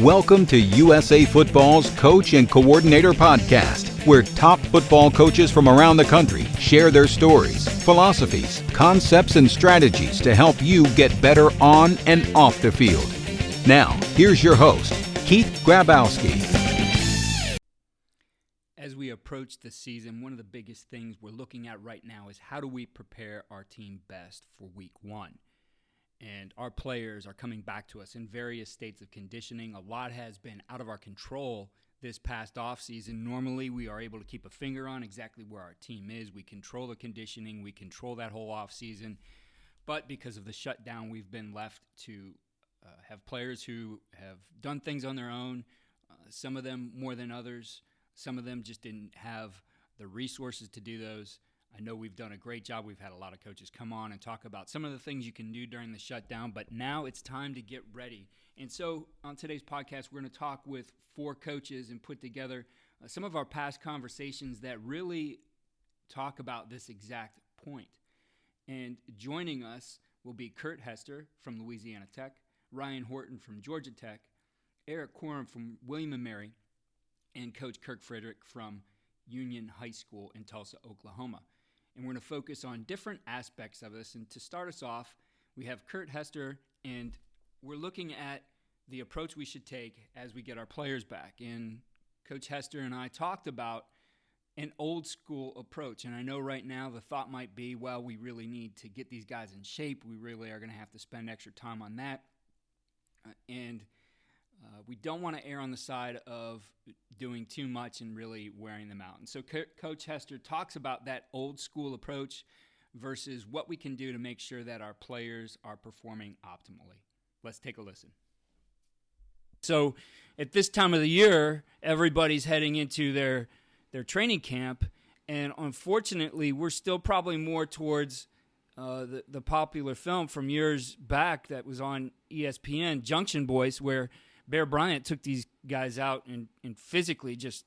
Welcome to USA Football's Coach and Coordinator Podcast, where top football coaches from around the country share their stories, philosophies, concepts, and strategies to help you get better on and off the field. Now, here's your host, Keith Grabowski. As we approach the season, one of the biggest things we're looking at right now is how do we prepare our team best for week one? And our players are coming back to us in various states of conditioning. A lot has been out of our control this past offseason. Normally, we are able to keep a finger on exactly where our team is. We control the conditioning. We control that whole offseason. But because of the shutdown, we've been left to have players who have done things on their own, some of them more than others. Some of them just didn't have the resources to do those. I know we've done a great job. We've had a lot of coaches come on and talk about some of the things you can do during the shutdown, but now it's time to get ready. And so on today's podcast, we're going to talk with 4 coaches and put together some of our past conversations that really talk about this exact point. And joining us will be Kurt Hester from Louisiana Tech, Ryan Horton from Georgia Tech, Eric Quorum from William & Mary, and Coach Kirk Fridrich from Union High School in Tulsa, Oklahoma. And we're going to focus on different aspects of this. And to start us off, we have Kurt Hester, and we're looking at the approach we should take as we get our players back. And Coach Hester and I talked about an old school approach. And I know right now the thought might be, well, we really need to get these guys in shape. We really are going to have to spend extra time on that. We don't want to err on the side of doing too much and really wearing them out. And so Coach Hester talks about that old school approach versus what we can do to make sure that our players are performing optimally. Let's take a listen. So at this time of the year, everybody's heading into their training camp, and unfortunately, we're still probably more towards the popular film from years back that was on ESPN, Junction Boys, where Bear Bryant took these guys out and physically just,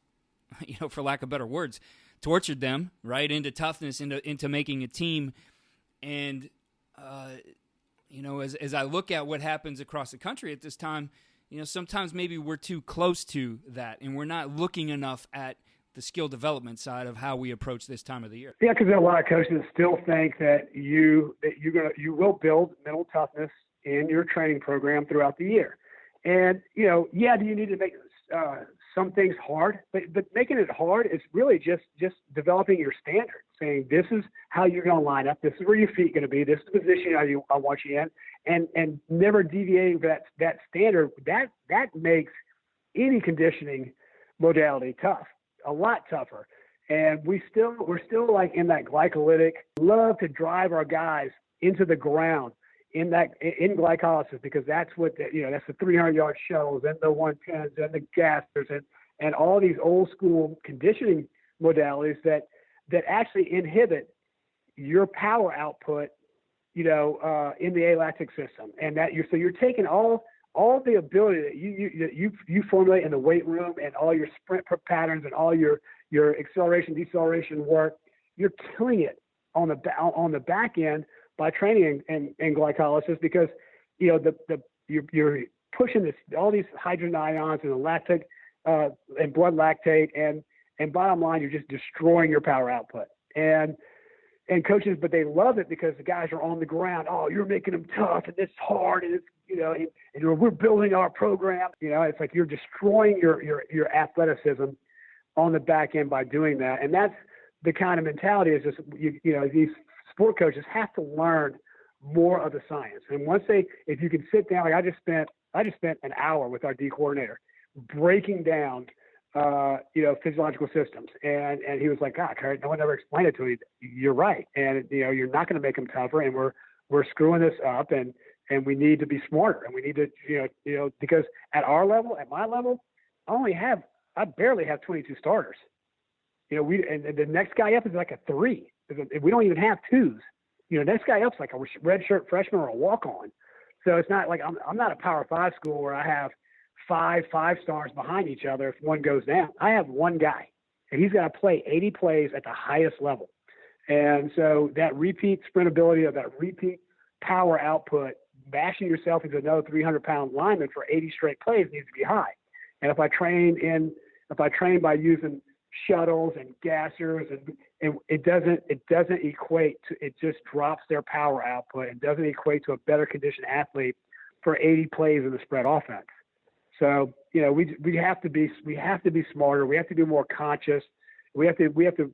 for lack of better words, tortured them right into toughness, into making a team. And, as I look at what happens across the country at this time, sometimes maybe we're too close to that and we're not looking enough at the skill development side of how we approach this time of the year. Yeah, because a lot of coaches still think that you will build mental toughness in your training program throughout the year. And, do you need to make some things hard? But making it hard is really just developing your standard, saying this is how you're going to line up, this is where your feet are going to be, this is the position I want you in, and never deviating from that standard. That makes any conditioning modality tough, a lot tougher. And we're still like in that glycolytic, love to drive our guys into the ground in glycolysis, because that's what that's the 300-yard shuttles and the 110s and the gassers and all these old school conditioning modalities that actually inhibit your power output, in the alactic system, and that you're taking all the ability that you formulate in the weight room and all your sprint patterns and all your acceleration deceleration work, you're killing it on the back end by training and glycolysis, because you're pushing all these hydrogen ions and the lactic and blood lactate, and bottom line, you're just destroying your power output. And coaches, but they love it because the guys are on the ground. Oh, you're making them tough, and it's hard, and it's and we're building our program. It's like you're destroying your athleticism on the back end by doing that, and that's the kind of mentality is just these sport coaches have to learn more of the science. And if you can sit down, like I just spent an hour with our D coordinator breaking down, physiological systems. And he was like, God, Kurt, no one ever explained it to me. You're right. And, you're not going to make them tougher, and we're screwing this up, and we need to be smarter, and we need to, because at our level, at my level, I barely have 22 starters. And the next guy up is like a 3. We don't even have 2s. Next guy up's like a redshirt freshman or a walk-on. So it's not like I'm not a Power 5 school where I have 5 stars behind each other if one goes down. I have one guy, and he's got to play 80 plays at the highest level. And so that repeat sprint ability, of that repeat power output bashing yourself into another 300-pound lineman for 80 straight plays needs to be high. And if I train by using shuttles and gassers, and it doesn't equate to, it just drops their power output and doesn't equate to a better conditioned athlete for 80 plays in the spread offense. So, we have to be smarter. We have to be more conscious. We have to,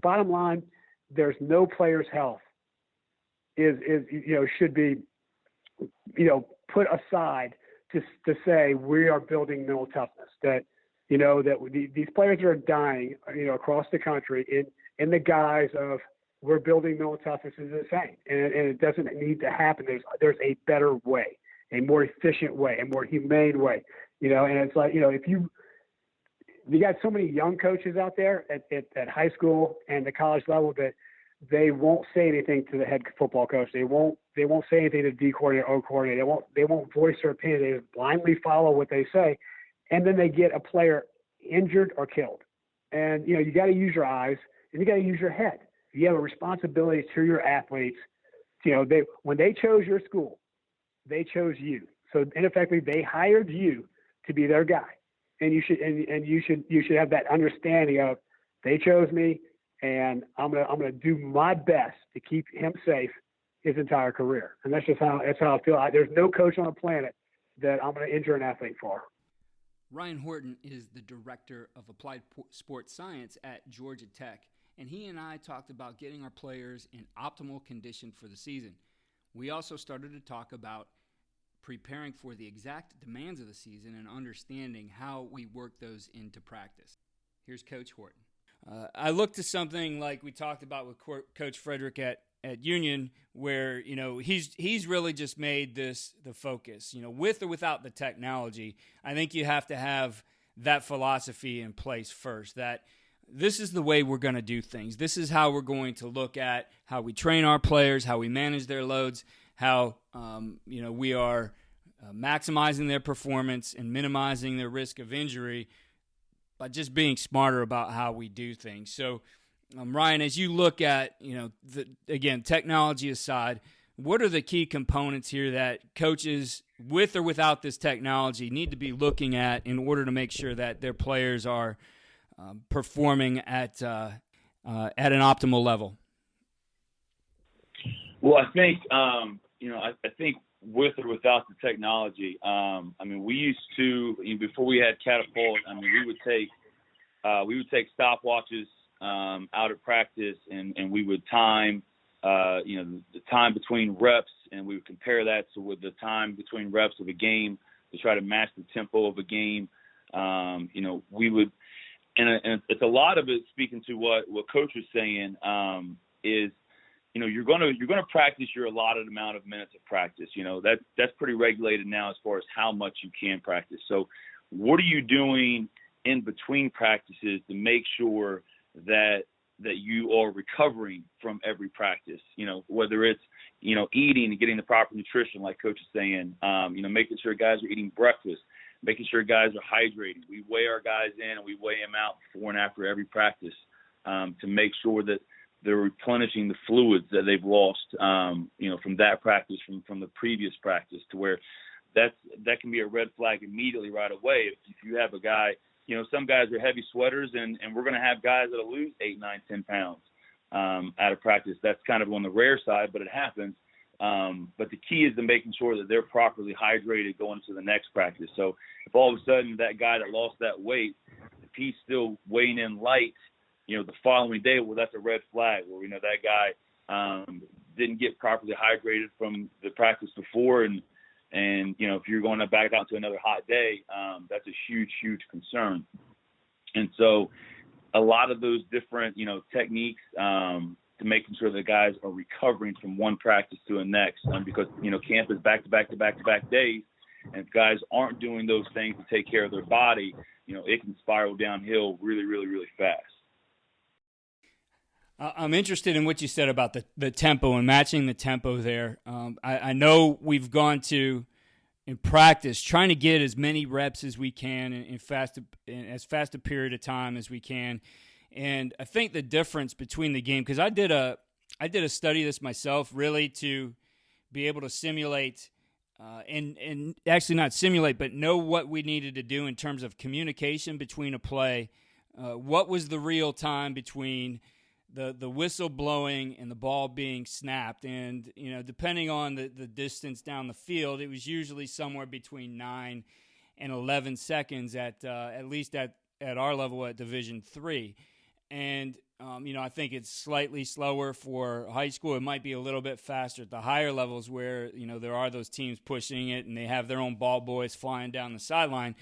bottom line, there's no player's health should be, put aside to say we are building mental toughness, that these players are dying, across the country in the guise of we're building mental toughness is insane. And it doesn't need to happen. There's a better way, a more efficient way, a more humane way, and it's like, if you got so many young coaches out there at high school and the college level that they won't say anything to the head football coach. They won't say anything to D coordinator, O coordinator. They won't voice their opinion. They just blindly follow what they say. And then they get a player injured or killed. And, you got to use your eyes and you got to use your head. You have a responsibility to your athletes. When they chose your school, they chose you. So in effect, they hired you to be their guy. And you should have that understanding of they chose me, and I'm gonna do my best to keep him safe his entire career. And that's how I feel. There's no coach on the planet that I'm gonna injure an athlete for. Ryan Horton is the director of applied sports science at Georgia Tech, and he and I talked about getting our players in optimal condition for the season. We also started to talk about preparing for the exact demands of the season and understanding how we work those into practice. Here's Coach Horton. I look to something like we talked about with Coach Fridrich at Union, where he's really just made this the focus. With or without the technology, I think you have to have that philosophy in place first. That this is the way we're going to do things. This is how we're going to look at how we train our players, how we manage their loads, how we are maximizing their performance and minimizing their risk of injury by just being smarter about how we do things. So, Ryan, as you look at, again, technology aside, what are the key components here that coaches, with or without this technology, need to be looking at in order to make sure that their players are performing at an optimal level? Well, I think, I think with or without the technology, we used to, before we had Catapult, we would take stopwatches out at practice, and we would time, the time between reps, and we would compare that to with the time between reps of a game to try to match the tempo of a game. We would, and it's a lot of it speaking to what Coach was saying, is, you're going to practice your allotted amount of minutes of practice. That's pretty regulated now as far as how much you can practice. So what are you doing in between practices to make sure that you are recovering from every practice? Whether it's, eating and getting the proper nutrition, like Coach is saying, making sure guys are eating breakfast, making sure guys are hydrated. We weigh our guys in and we weigh them out before and after every practice to make sure that they're replenishing the fluids that they've lost, from that practice, from the previous practice, to where that can be a red flag immediately right away. If you have a guy, some guys are heavy sweaters, and we're going to have guys that'll lose 8, 9, 10 pounds out of practice. That's kind of on the rare side, but it happens. But the key is to making sure that they're properly hydrated going into the next practice. So if all of a sudden that guy that lost that weight, if he's still weighing in light, the following day, well, that's a red flag where we know that guy didn't get properly hydrated from the practice before. And if you're going to back out to another hot day, that's a huge, huge concern. And so a lot of those different, techniques to making sure that guys are recovering from one practice to the next, because, camp is back-to-back days. And if guys aren't doing those things to take care of their body, it can spiral downhill really, really, really fast. I'm interested in what you said about the tempo and matching the tempo there. I know we've gone to, in practice, trying to get as many reps as we can in as fast a period of time as we can. And I think the difference between the game, because I did a study of this myself, really to be able to simulate and actually not simulate, but know what we needed to do in terms of communication between a play. What was the real time between the whistle blowing and the ball being snapped? And, depending on the distance down the field, it was usually somewhere between 9 and 11 seconds at least at our level at Division III. And, I think it's slightly slower for high school. It might be a little bit faster at the higher levels where, there are those teams pushing it and they have their own ball boys flying down the sideline.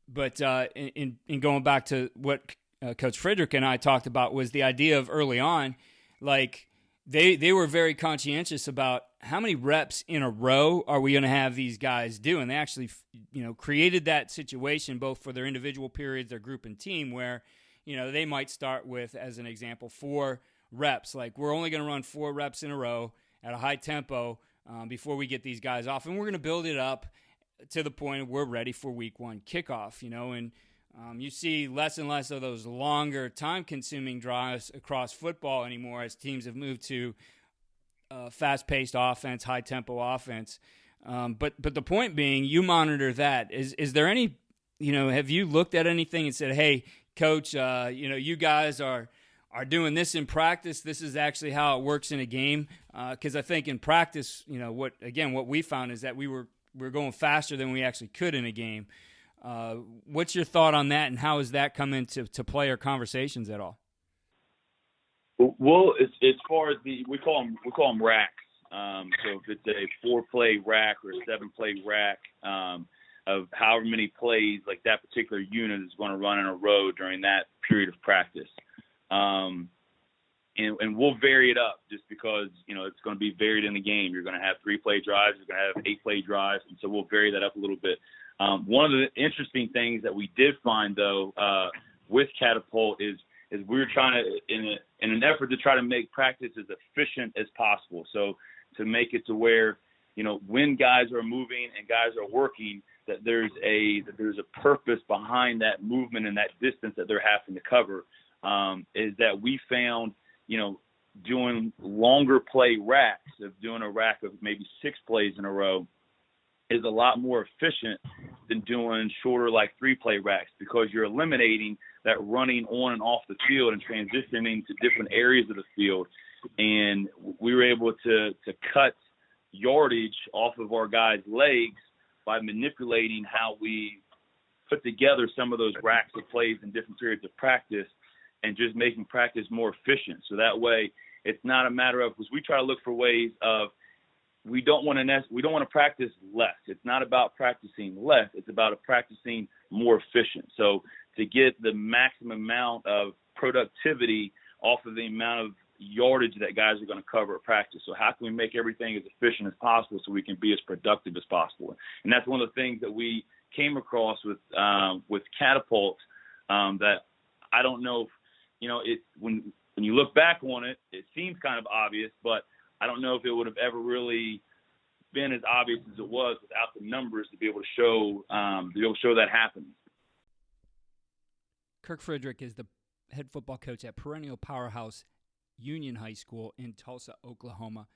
But in going back to what Coach Fridrich and I talked about was the idea of early on, like they were very conscientious about how many reps in a row are we going to have these guys do. And they actually, created that situation both for their individual periods, their group and team where, they might start with, as an example, 4 reps. Like we're only going to run 4 reps in a row at a high tempo before we get these guys off. And we're going to build it up to the point of we're ready for week 1 kickoff, and you see less and less of those longer time-consuming drives across football anymore as teams have moved to fast-paced offense, high-tempo offense. But the point being, you monitor that. Is there any, have you looked at anything and said, hey, Coach, you guys are doing this in practice. This is actually how it works in a game. Because I think in practice, what we found is that we're going faster than we actually could in a game. What's your thought on that, and how has that come into player conversations at all? Well, as far as we call them racks. So if it's a 4-play rack or a 7-play rack, of however many plays like that particular unit is going to run in a row during that period of practice. And we'll vary it up just because, it's going to be varied in the game. You're going to have 3-play drives. You're going to have 8-play drives. And so we'll vary that up a little bit. One of the interesting things that we did find, though, with Catapult is we were trying to, in an effort to try to make practice as efficient as possible. So to make it to where, when guys are moving and guys are working, that there's a purpose behind that movement and that distance that they're having to cover, is that we found, doing longer play racks, of doing a rack of maybe 6 plays in a row, is a lot more efficient than doing shorter, like 3-play racks, because you're eliminating that running on and off the field and transitioning to different areas of the field. And we were able to cut yardage off of our guys' legs by manipulating how we put together some of those racks of plays in different periods of practice, and just making practice more efficient. So that way it's not a matter of, because we try to look for ways of, we don't want to practice less. It's not about practicing less. It's about practicing more efficient. So to get the maximum amount of productivity off of the amount of yardage that guys are going to cover at practice. So how can we make everything as efficient as possible so we can be as productive as possible? And that's one of the things that we came across with Catapult, that I don't know if, when you look back on it, it seems kind of obvious, but I don't know if it would have ever really been as obvious as it was without the numbers to be able to show that happening. Kirk Fridrich is the head football coach at perennial powerhouse Union High School in Tulsa, Oklahoma,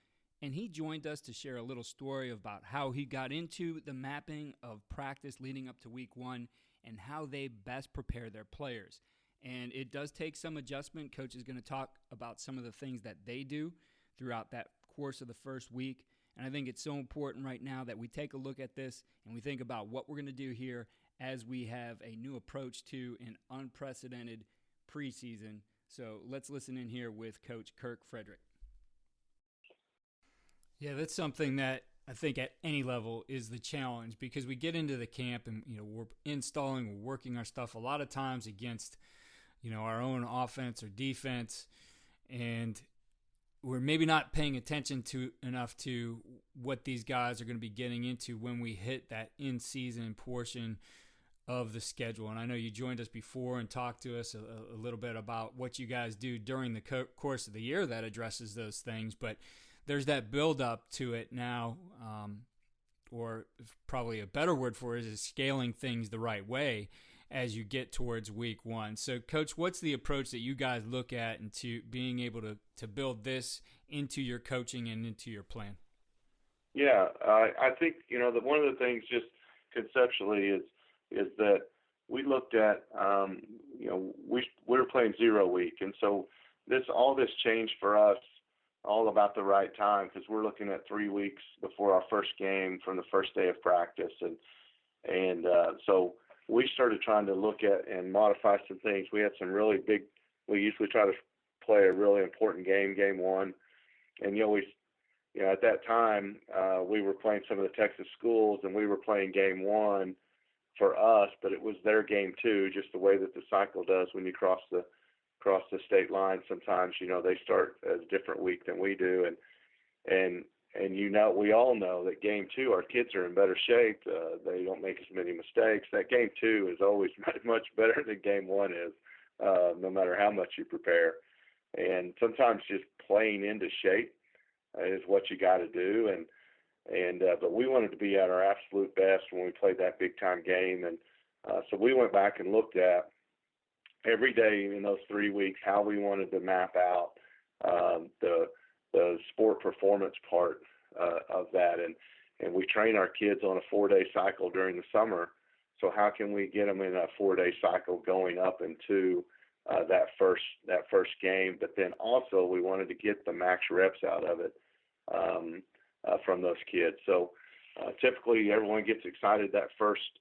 and he joined us to share a little story about how he got into the mapping of practice leading up to week 1 and how they best prepare their players. And it does take some adjustment. Coach is going to talk about some of the things that they do throughout that course of the first week. And I think it's so important right now that we take a look at this and we think about what we're going to do here as we have a new approach to an unprecedented preseason. So let's listen in here with Coach Kirk Fridrich. Yeah, that's something that I think at any level is the challenge, because we get into the camp and, we're installing, we're working our stuff a lot of times against, our own offense or defense, and we're maybe not paying attention enough to what these guys are going to be getting into when we hit that in-season portion of the schedule. And I know you joined us before and talked to us a little bit about what you guys do during the course of the year that addresses those things, but there's that build-up to it now, or probably a better word for it is scaling things the right way as you get towards week 1. So, Coach, what's the approach that you guys look at into being able to build this into your coaching and into your plan? Yeah, I think, one of the things just conceptually is that we looked at, we were playing 0 week, and so all this changed for us all about the right time, because we're looking at 3 weeks before our first game from the first day of practice, and so we started trying to look at and modify some things. We had some really big. We usually try to play a really important game 1, and at that time, we were playing some of the Texas schools, and we were playing game 1 for us, but it was their game 2, just the way that the cycle does when you cross the state line. Sometimes, they start a different week than we do, and we all know that game 2, our kids are in better shape. They don't make as many mistakes. That game 2 is always much better than game 1 is, no matter how much you prepare. And sometimes just playing into shape is what you got to do, but we wanted to be at our absolute best when we played that big time game, and so we went back and looked at every day in those 3 weeks how we wanted to map out the sport performance part of that, and we train our kids on a 4-day cycle during the summer. So how can we get them in a 4-day cycle going up into that first game? But then also we wanted to get the max reps out of it from those kids. So typically everyone gets excited that first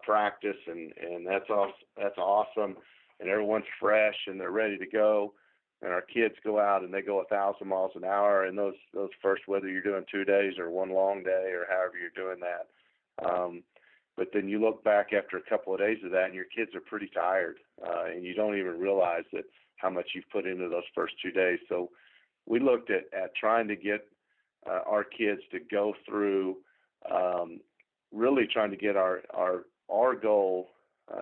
practice, and that's awesome, and everyone's fresh and they're ready to go. And our kids go out and they go 1,000 miles an hour, and those first, whether you're doing 2 days or one long day or however you're doing that. But then you look back after a couple of days of that, and your kids are pretty tired, and you don't even realize that how much you've put into those first 2 days. So we looked at trying to get our kids to go through, really trying to get our goal,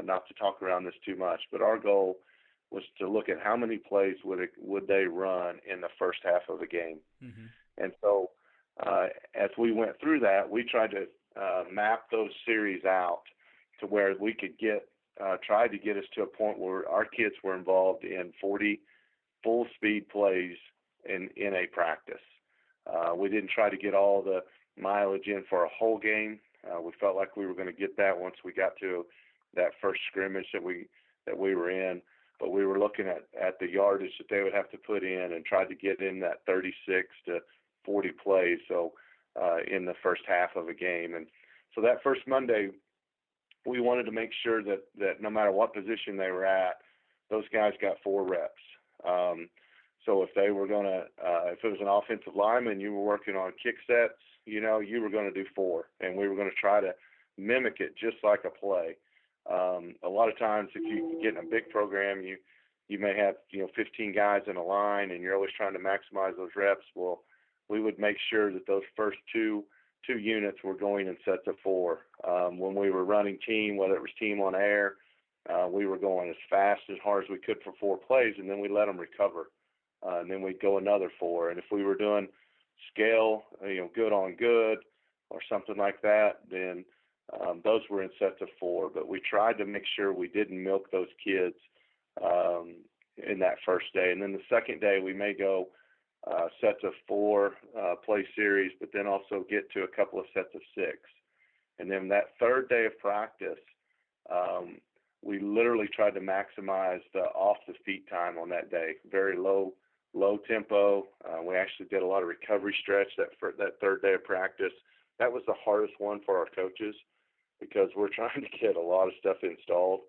not to talk around this too much, but our goal was to look at how many plays would they run in the first half of a game. Mm-hmm. And so as we went through that, we tried to map those series out to where we could try to get us to a point where our kids were involved in 40 full speed plays in a practice. We didn't try to get all the mileage in for a whole game. We felt like we were going to get that once we got to that first scrimmage that we were in. But we were looking at the yardage that they would have to put in and tried to get in that 36 to 40 plays in the first half of a game. And so that first Monday, we wanted to make sure that no matter what position they were at, those guys got 4 reps. So if they were going to, if it was an offensive lineman, you were working on kick sets, you were going to do 4, and we were going to try to mimic it just like a play. A lot of times, if you get in a big program, you may have 15 guys in a line, and you're always trying to maximize those reps. Well, we would make sure that those first two units were going in sets of 4. When we were running team, whether it was team on air, we were going as fast as hard as we could for 4 plays, and then we let them recover, and then we'd go another 4. And if we were doing scale, good on good or something like that, then those were in sets of 4. But we tried to make sure we didn't milk those kids in that first day. And then the second day, we may go sets of 4 play series, but then also get to a couple of sets of 6. And then that third day of practice, we literally tried to maximize the off the feet time on that day. Very low tempo. We actually did a lot of recovery stretch that third day of practice. That was the hardest one for our coaches, because we're trying to get a lot of stuff installed,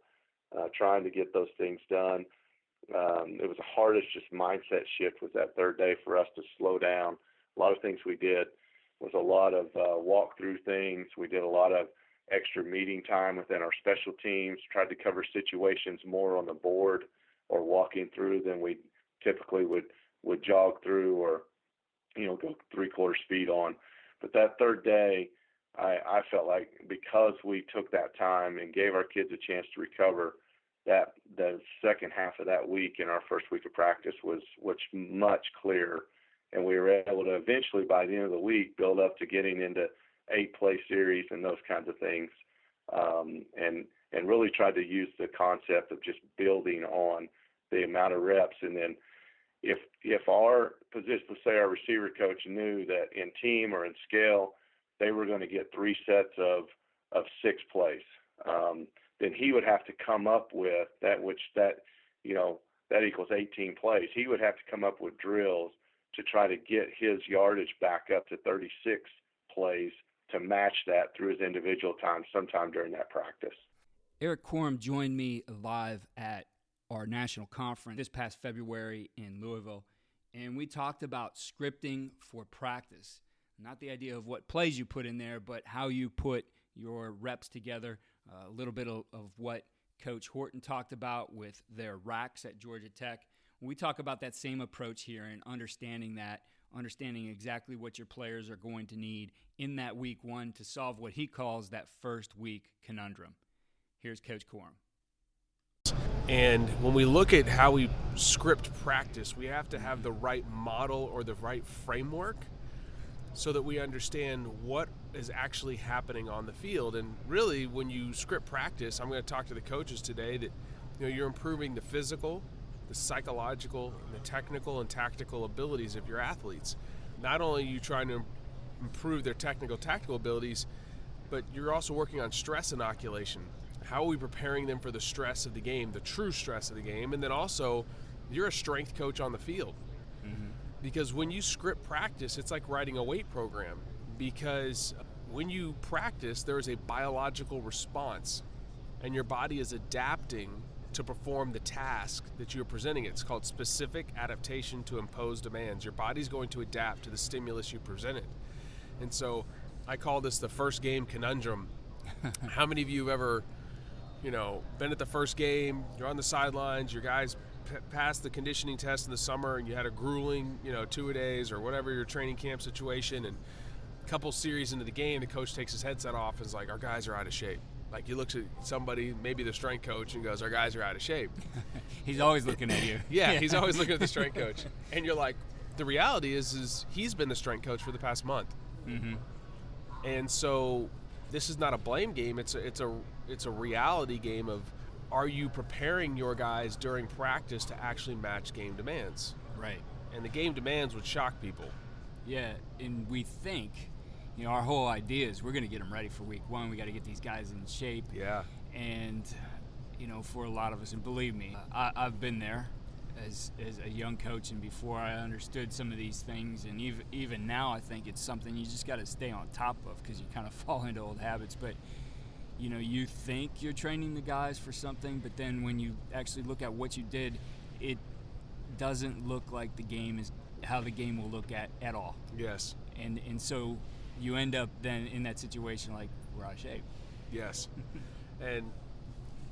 trying to get those things done. It was the hardest just mindset shift with that third day for us to slow down. A lot of things we did was a lot of walk-through things. We did a lot of extra meeting time within our special teams, tried to cover situations more on the board or walking through than we typically would jog through or, go 3/4 speed on. But that third day, I felt like because we took that time and gave our kids a chance to recover, that the second half of that week in our first week of practice was much clearer. And we were able to eventually, by the end of the week, build up to getting into 8-play series and those kinds of things, and really tried to use the concept of just building on the amount of reps. And then, if our position, let's say our receiver coach knew that in team or in scale they were going to get 3 sets of 6 plays, then he would have to come up with that equals 18 plays. He would have to come up with drills to try to get his yardage back up to 36 plays to match that through his individual time sometime during that practice. Eric Corum joined me live at our national conference this past February in Louisville, and we talked about scripting for practice. Not the idea of what plays you put in there, but how you put your reps together. A little bit of what Coach Horton talked about with their racks at Georgia Tech. We talk about that same approach here and understanding exactly what your players are going to need in that week 1 to solve what he calls that first week conundrum. Here's Coach Corum. And when we look at how we script practice, we have to have the right model or the right framework so that we understand what is actually happening on the field. And really, when you script practice, I'm going to talk to the coaches today that you're improving the physical, the psychological, and the technical and tactical abilities of your athletes. Not only are you trying to improve their tactical abilities, but you're also working on stress inoculation. How are we preparing them for the stress of the game, the true stress of the game? And then also, you're a strength coach on the field. Mm-hmm. Because when you script practice, it's like writing a weight program. Because when you practice, there is a biological response, and your body is adapting to perform the task that you're presenting. It's called specific adaptation to imposed demands. Your body's going to adapt to the stimulus you presented. And so I call this the first game conundrum. How many of you have ever, been at the first game, you're on the sidelines, your guys passed the conditioning test in the summer and you had a grueling, 2-a-days or whatever your training camp situation, and a couple series into the game, the coach takes his headset off and is like, our guys are out of shape. Like, he looks at somebody, maybe the strength coach, and goes, our guys are out of shape. He's always looking at you. Yeah, he's always looking at the strength coach. And you're like, the reality is he's been the strength coach for the past month. Mm-hmm. And so this is not a blame game. It's a reality game of, are you preparing your guys during practice to actually match game demands? Right. And the game demands would shock people. Yeah, and we think, our whole idea is we're going to get them ready for week 1. We got to get these guys in shape. Yeah. And, for a lot of us, and believe me, I've been there as a young coach, and before I understood some of these things, and even now I think it's something you just got to stay on top of because you kind of fall into old habits. But you think you're training the guys for something, but then when you actually look at what you did, it doesn't look like the game is how the game will look at all. Yes. And so you end up then in that situation like, we're out of shape. Yes. And,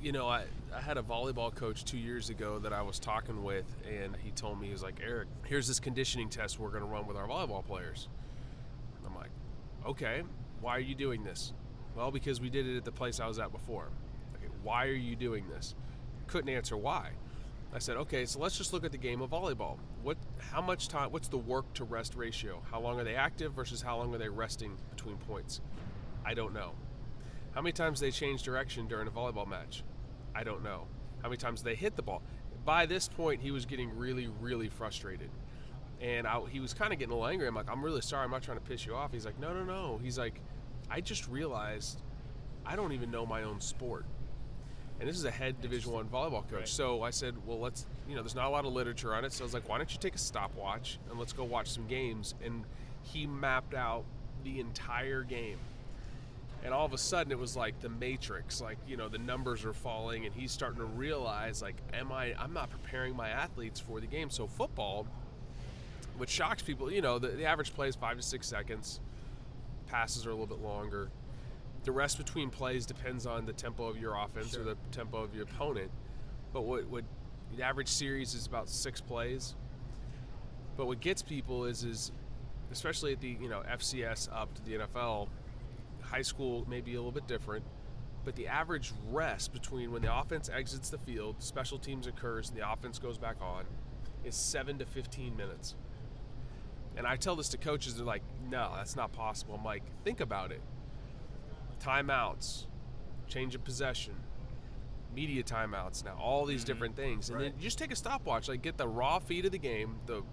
I had a volleyball coach 2 years ago that I was talking with, and he told me, he was like, Eric, here's this conditioning test we're going to run with our volleyball players. I'm like, okay, why are you doing this? Well, because we did it at the place I was at before. Okay, why are you doing this? Couldn't answer why. I said, okay, so let's just look at the game of volleyball. How much time, what's the work to rest ratio? How long are they active versus how long are they resting between points? I don't know. How many times do they change direction during a volleyball match? I don't know. How many times do they hit the ball? By this point, he was getting really, really frustrated. And he was kind of getting a little angry. I'm like, I'm really sorry. I'm not trying to piss you off. He's like, no. He's like, I just realized I don't even know my own sport. And this is a head Division I volleyball coach. Right. So I said, well, let's, there's not a lot of literature on it. So I was like, why don't you take a stopwatch and let's go watch some games. And he mapped out the entire game. And all of a sudden it was like the Matrix, like, the numbers are falling and he's starting to realize, like, I'm not preparing my athletes for the game. So football, what shocks people, the average play is 5 to 6 seconds. Passes are a little bit longer. The rest between plays depends on the tempo of your offense or the tempo of your opponent. But what the average series is about 6 plays. But what gets people is especially at the FCS up to the NFL, high school may be a little bit different, but the average rest between when the offense exits the field, special teams occurs, and the offense goes back on is 7 to 15 minutes. And I tell this to coaches, they're like, no, that's not possible. I'm like, think about it. Timeouts, change of possession, media timeouts now, all these different things. And then you just take a stopwatch, like get the raw feed of the game, the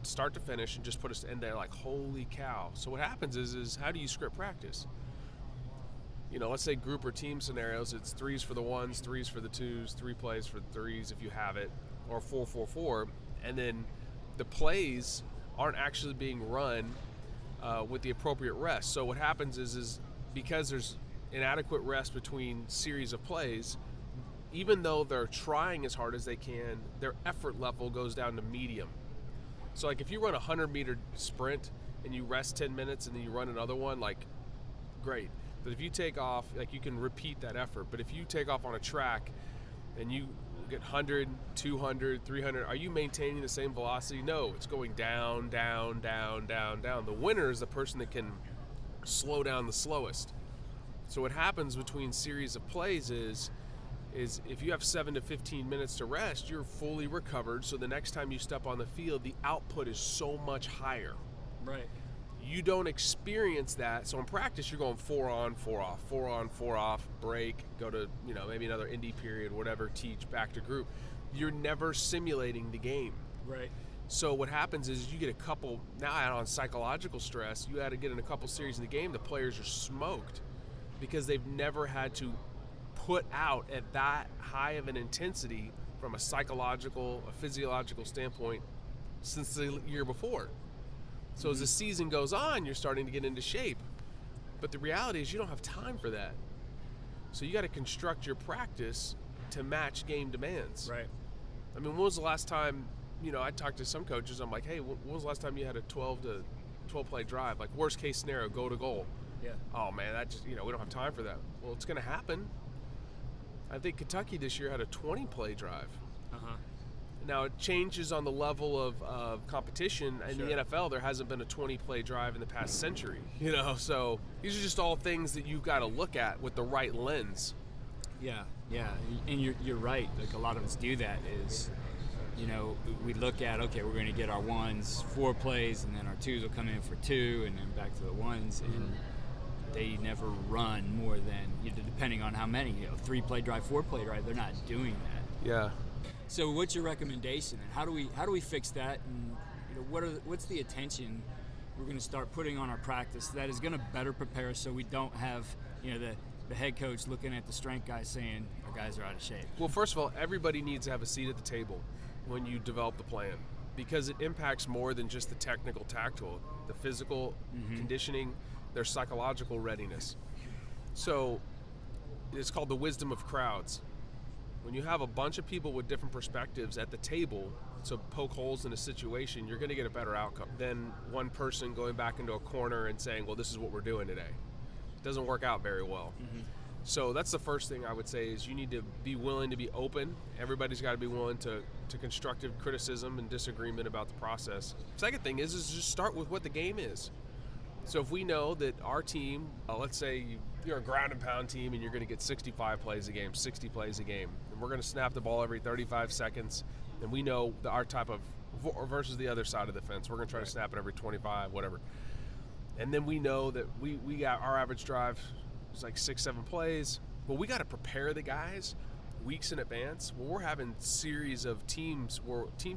start to finish, and just put us in there like, holy cow. So what happens is how do you script practice? You know, let's say group or team scenarios, it's 3s for the 1s, 3s for the 2s, 3 plays for the 3s if you have it, or 4-4-4. And then the plays aren't actually being run with the appropriate rest. So what happens is because there's inadequate rest between series of plays, even though they're trying as hard as they can, their effort level goes down to medium. So like if you run a 100-meter sprint and you rest 10 minutes and then you run another one, like, great. But if you take off, like, you can repeat that effort. But if you take off on a track and you get 100, 200, 300, are you maintaining the same velocity? No, it's going down, down, down, down, down. The winner is the person that can slow down the slowest. So what happens between series of plays is if you have 7 to 15 minutes to rest, you're fully recovered. So the next time you step on the field, the output is so much higher. Right. You don't experience that. So in practice, you're going 4 on, 4 off, 4 on, 4 off, break, go to, maybe another indie period, whatever, teach, back to group. You're never simulating the game. Right. So what happens is you get a couple, now add on psychological stress, you had to get in a couple series in the game, the players are smoked because they've never had to put out at that high of an intensity from a psychological, a physiological standpoint since the year before. So as the season goes on, you're starting to get into shape. But the reality is you don't have time for that. So you got to construct your practice to match game demands. Right. I mean, when was the last time, I talked to some coaches, I'm like, hey, when was the last time you had a 12 play drive? Like worst case scenario, go to goal. Yeah. Oh man, that just, we don't have time for that. Well, it's going to happen. I think Kentucky this year had a 20 play drive. Uh-huh. Now, it changes on the level of competition. In the NFL, there hasn't been a 20-play drive in the past century. So these are just all things that you've got to look at with the right lens. Yeah, and you're right. Like a lot of us do that is, we look at, okay, we're going to get our 1s 4 plays, and then our 2s will come in for 2, and then back to the 1s, and they never run more than, depending on how many, 3-play drive, 4-play drive, they're not doing that. Yeah. So what's your recommendation, and how do we fix that, and what's the attention we're going to start putting on our practice that is going to better prepare us so we don't have the head coach looking at the strength guys saying our guys are out of shape? Well, first of all, everybody needs to have a seat at the table when you develop the plan because it impacts more than just the technical, tactical, the physical conditioning, their psychological readiness. So it's called the wisdom of crowds. When you have a bunch of people with different perspectives at the table to poke holes in a situation, you're going to get a better outcome than one person going back into a corner and saying, well, this is what we're doing today. It doesn't work out very well. So that's the first thing I would say is you need to be willing to be open. Everybody's got to be willing to constructive criticism and disagreement about the process. Second thing is just start with what the game is. So if we know that our team, let's say you're a ground and pound team and you're going to get 65 plays a game, 60 plays a game, and we're going to snap the ball every 35 seconds, and we know our type of versus the other side of the fence, we're going to try to snap it every 25, whatever. And then we know that we got our average drive is like 6-7 plays. Well, we got to prepare the guys weeks in advance. Well, we're having series of team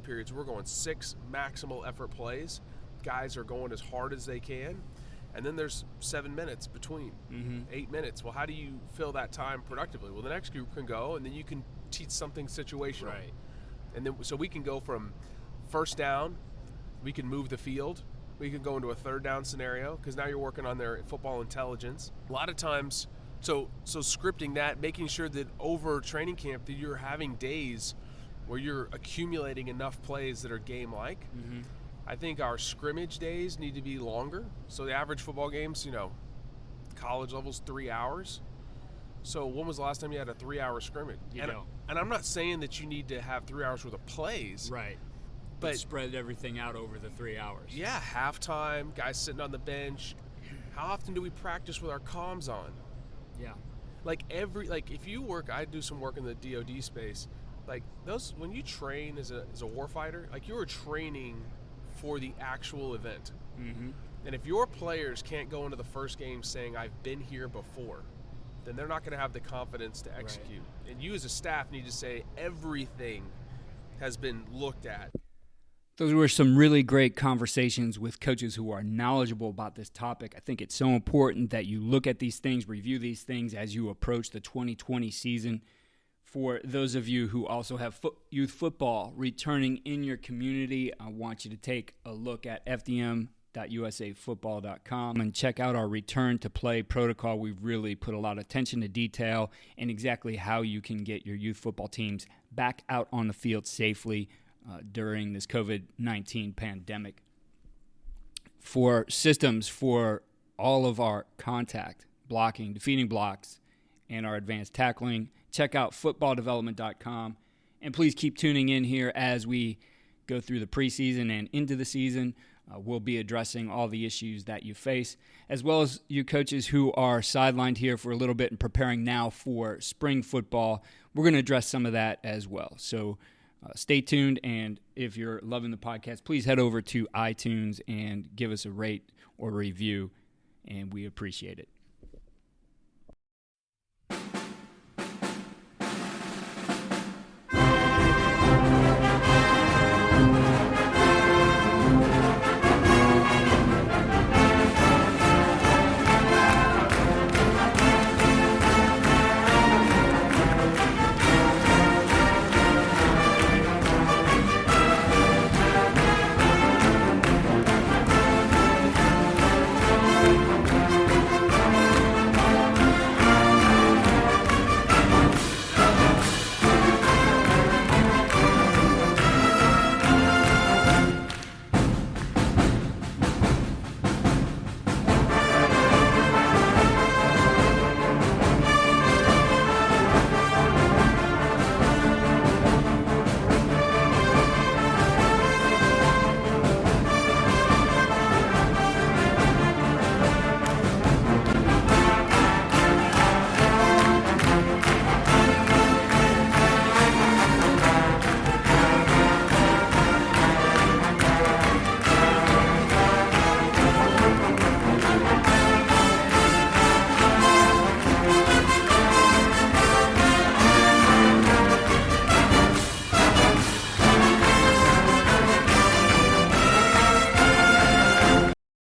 periods. We're going 6 maximal effort plays. Guys are going as hard as they can. And then there's 7 minutes between, 8 minutes. Well, how do you fill that time productively? Well, the next group can go, and then you can teach something situational. Right. And then so we can go from first down, we can move the field, we can go into a third down scenario because now you're working on their football intelligence. A lot of times, so scripting that, making sure that over training camp that you're having days where you're accumulating enough plays that are game-like. I think our scrimmage days need to be longer. So the average football games, college level's 3 hours. So when was the last time you had a 3-hour scrimmage? And I'm not saying that you need to have 3 hours worth of plays. Right. But spread everything out over the 3 hours. Yeah, halftime, guys sitting on the bench. How often do we practice with our comms on? Yeah. If you work, I do some work in the DoD space. Like those, when you train as a warfighter, like you are training for the actual event. And if your players can't go into the first game saying, I've been here before, then they're not going to have the confidence to execute. Right. And you as a staff need to say everything has been looked at. Those were some really great conversations with coaches who are knowledgeable about this topic. I think it's so important that you look at these things, review these things as you approach the 2020 season. For those of you who also have youth football returning in your community, I want you to take a look at fdm.usafootball.com and check out our return to play protocol. We've really put a lot of attention to detail and exactly how you can get your youth football teams back out on the field safely during this COVID-19 pandemic. For systems for all of our contact, blocking, defeating blocks, and our advanced tackling, check out footballdevelopment.com. And please keep tuning in here as we go through the preseason and into the season. We'll be addressing all the issues that you face, as well as you coaches who are sidelined here for a little bit and preparing now for spring football. We're going to address some of that as well. So stay tuned, and if you're loving the podcast, please head over to iTunes and give us a rate or review, and we appreciate it.